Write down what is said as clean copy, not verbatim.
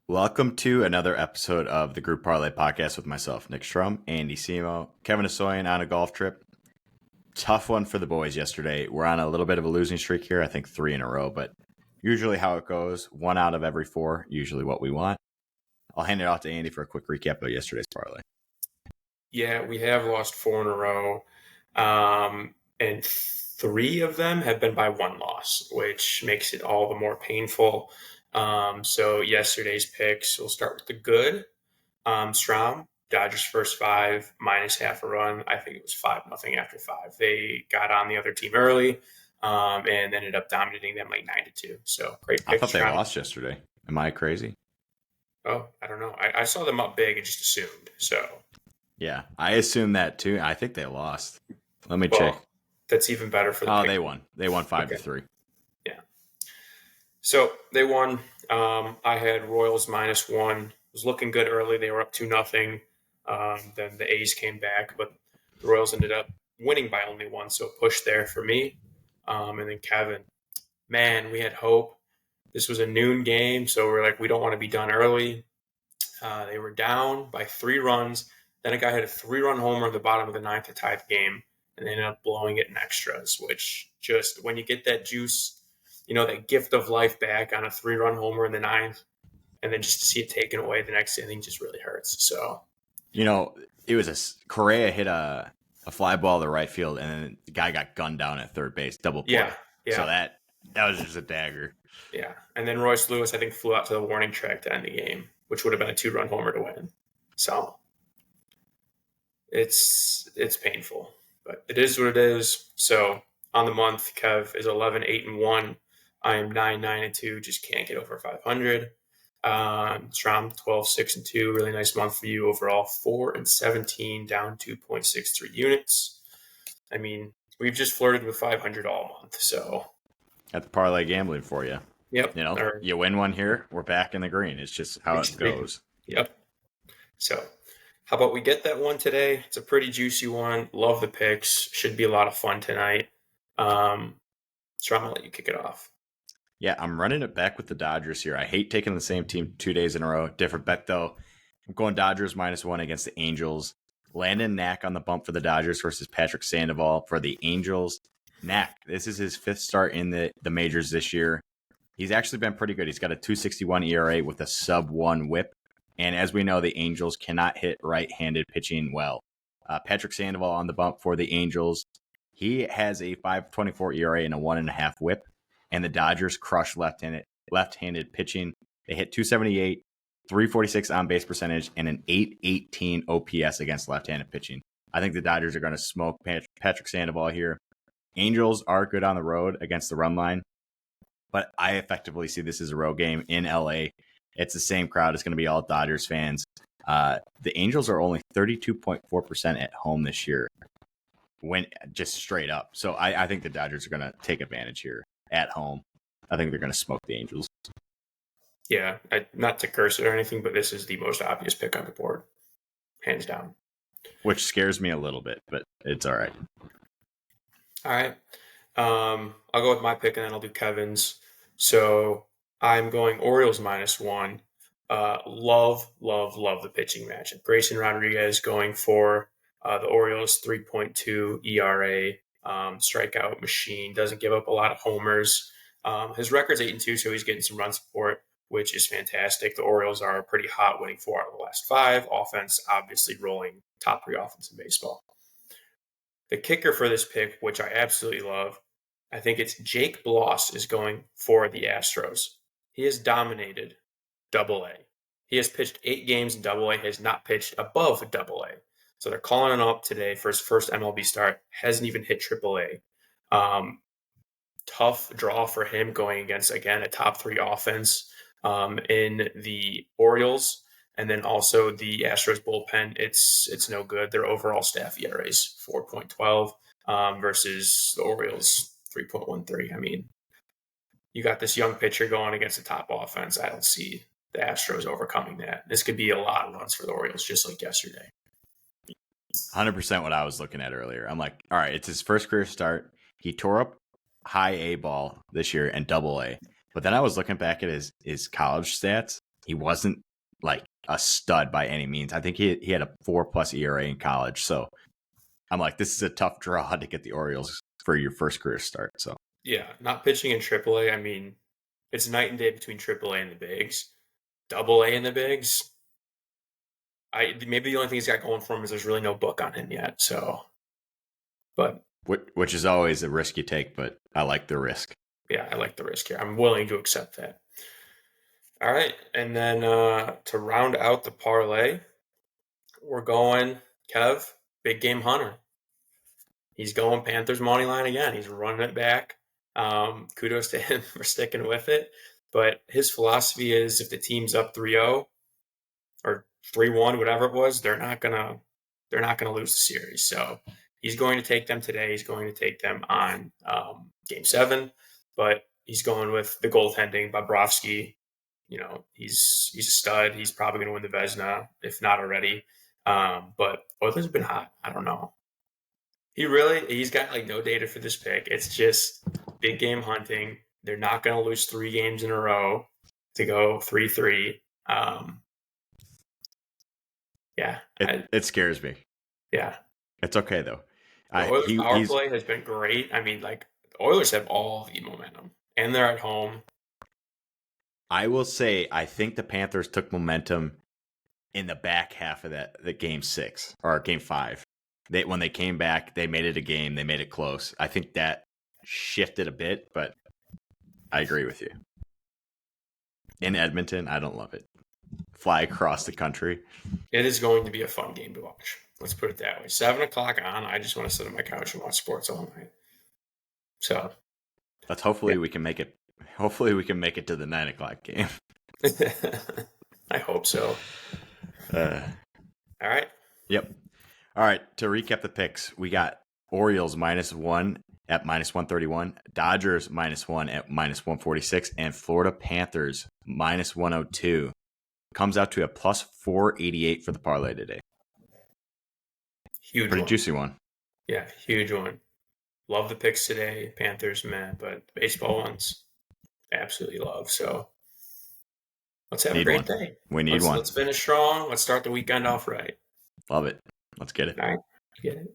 Welcome to another episode of the Group Parlay podcast with myself, Nick Strum, Andy Simo, Kevin Asoyan on a golf trip. Tough one for the boys yesterday. We're on a little bit of a losing streak here, I think 3 in a row, but usually how it goes, 1 out of every 4, usually what we want. I'll hand it off to Andy for a quick recap of yesterday's parlay. Yeah, we have lost 4 in a row, and 3 of them have been by 1 loss, which makes it all the more painful. So yesterday's picks, we'll start with the good. Strom, Dodgers first 5, minus half a run. I think it was 5-0 after 5. They got on the other team early, and ended up dominating them like 9-2. So great pick. I thought they Strom. lost yesterday. Am I crazy? Oh, I don't know. I saw them up big and just assumed. So Yeah, I assume that too. I think they lost. Let me well, check. that's even better for the Oh, pick. they won. They won 5-3. Yeah. So they won. I had Royals -1. It was looking good early. They were up 2-0. Then the A's came back, but the Royals ended up winning by only 1. So push there for me. And then Kevin, man, we had hope. This was a noon game, so we're like, we don't want to be done early. They were down by 3 runs. Then a guy had a 3-run homer at the bottom of the 9th to tie the game, and they ended up blowing it in extras, which just when you get that juice, that gift of life back on a 3-run homer in the 9th, and then just to see it taken away the next inning just really hurts. So, It was Correa hit a fly ball to right field, and then the guy got gunned down at third base, double play. yeah. So that was just a dagger. Yeah. And then Royce Lewis, I think, flew out to the warning track to end the game, which would have been a 2-run homer to win. So it's painful, but it is what it is. So on the month, Kev is 11-8-1. I am 9-9-2. Just can't get over 500. Strom 12-6-2. Really nice month for you overall. 4-17, down 2.63 units. I mean, we've just flirted with 500 all month. So Got the parlay gambling for you. yep. You win one here, we're back in the green. It's just how it goes. Yep. So how about we get that one today? It's a pretty juicy one. Love the picks. Should be a lot of fun tonight. Strom, I'll let you kick it off. Yeah, I'm running it back with the Dodgers here. I hate taking the same team 2 days in a row. Different bet, though. I'm going Dodgers -1 against the Angels. Landon Knack on the bump for the Dodgers versus Patrick Sandoval for the Angels. Knack, this is his 5th start in the majors this year. He's actually been pretty good. He's got a 2.61 ERA with a sub-1 whip. And as we know, the Angels cannot hit right-handed pitching well. Patrick Sandoval on the bump for the Angels. He has a 5.24 ERA and a 1.5 whip. And the Dodgers crush left-handed pitching. They hit 278, 346 on-base percentage, and an 818 OPS against left-handed pitching. I think the Dodgers are going to smoke Patrick Sandoval here. Angels are good on the road against the run line, but I effectively see this as a road game in LA. It's the same crowd. It's going to be all Dodgers fans. The Angels are only 32.4% at home this year, when just straight up. So I think the Dodgers are going to take advantage here at home. I think they're going to smoke the Angels. Yeah, not to curse it or anything, but this is the most obvious pick on the board, hands down. Which scares me a little bit, but it's all right. All right. I'll go with my pick, and then I'll do Kevin's. So I'm going Orioles -1. Love the pitching matchup. Grayson Rodriguez going for the Orioles 3.2 ERA, strikeout machine, doesn't give up a lot of homers. His record's 8-2, so he's getting some run support, which is fantastic. The Orioles are pretty hot, winning 4 out of the last 5. Offense, obviously rolling, top 3 offense in baseball. The kicker for this pick, which I absolutely love, I think it's Jake Bloss is going for the Astros. He has dominated Double-A. He has pitched 8 games in Double-A, has not pitched above Double-A. So they're calling him up today for his first MLB start. Hasn't even hit Triple-A. Tough draw for him going against, again, a top 3 offense in the Orioles. And then also the Astros bullpen, it's no good. Their overall staff ERA is 4.12 versus the Orioles 3.13. I mean, you got this young pitcher going against a top offense. I don't see the Astros overcoming that. This could be a lot of runs for the Orioles, just like yesterday. 100% what I was looking at earlier. I'm like, all right, it's his first career start. He tore up high A ball this year and Double-A. But then I was looking back at his college stats. he wasn't like a stud by any means. I think he had a 4+ ERA in college. So I'm like, this is a tough draw to get the Orioles for your first career start. So Yeah, not pitching in AAA. I mean, it's night and day between AAA and the bigs. AA and the bigs. Maybe the only thing he's got going for him is there's really no book on him yet. So, but which is always a risk you take, but I like the risk. yeah, I like the risk here. I'm willing to accept that. All right, and then to round out the parlay, we're going Kev, big game hunter. He's going Panthers money line again. He's running it back. Kudos to him for sticking with it. But his philosophy is if the team's up 3-0 or 3-1, whatever it was, they're not gonna lose the series. So he's going to take them today. He's going to take them on Game 7, but he's going with the goaltending. Bobrovsky, he's a stud. He's probably going to win the Vezina, if not already. But Oilers have been hot. I don't know. He's got like no data for this pick. It's just big game hunting. They're not going to lose 3 games in a row to go 3-3. Yeah. It scares me. Yeah. It's okay, though. The Oilers' power play has been great. I mean, like, the Oilers have all the momentum, and they're at home. I will say, I think the Panthers took momentum in the back half of the Game 6 or Game 5. When they came back, they made it a game. They made it close. I think that shifted a bit, but I agree with you. In Edmonton, I don't love it. Fly across the country. It is going to be a fun game to watch. Let's put it that way. 7 o'clock on. I just want to sit on my couch and watch sports all night. So let's hopefully we can make it. Hopefully we can make it to the 9 o'clock game. I hope so. All right. Yep. All right. To recap the picks, we got Orioles -1 at -131, Dodgers -1 at -146, and Florida Panthers -102. Comes out to a +488 for the parlay today. Huge Pretty one. Juicy one. Yeah, huge one. Love the picks today. Panthers, man, but baseball ones, absolutely love. So let's have a great day. We need one. Let's finish strong. Let's start the weekend off right. Love it. Let's get it. All right. Get it.